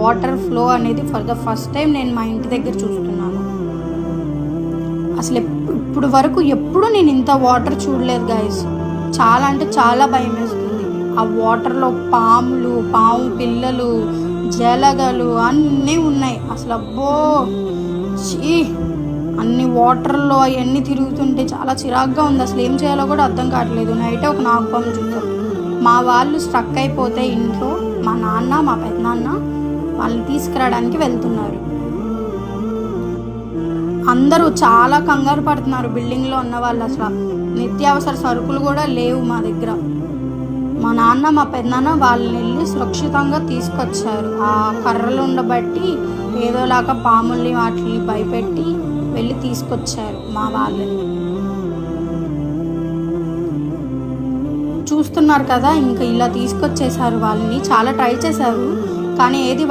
Water flow అనేది for the first time నేను మా ఇంటి దగ్గర చూస్తున్నాను. అసలు ఇప్పుడు వరకు ఎప్పుడు నేను ఇంత వాటర్ చూడలేదు గైస్. చాలా అంటే చాలా భయం వేస్తుంది. ఆ వాటర్లో పాములు, పాము పిల్లలు, జలగలు అన్నీ ఉన్నాయి. అసలు అబ్బో చీ, అన్ని వాటర్లో అవన్నీ తిరుగుతుంటే చాలా చిరాగ్గా ఉంది. అసలు ఏం చేయాలో కూడా అర్థం కావట్లేదు. నైటే ఒక నాగపాము చూద్దాం. మా వాళ్ళు స్ట్రక్ అయిపోతే ఇంట్లో మా నాన్న మా పెద్దనాన్న వాళ్ళని తీసుకురావడానికి వెళ్తున్నారు. అందరూ చాలా కంగారు పడుతున్నారు బిల్డింగ్లో ఉన్న వాళ్ళు. అసలు నిత్యావసర సరుకులు కూడా లేవు మా దగ్గర. మా నాన్న మా పెద్దనాన్న వాళ్ళని వెళ్ళి సురక్షితంగా తీసుకొచ్చారు. ఆ కర్రలు ఉండబట్టి ఏదోలాగా పాముల్ని వాటిని భయపెట్టి వెళ్ళి తీసుకొచ్చారు మా వాళ్ళని. చూస్తున్నారు కదా, ఇంకా ఇలా తీసుకొచ్చేసారు వాళ్ళని. చాలా ట్రై చేశారు కానీ ఏది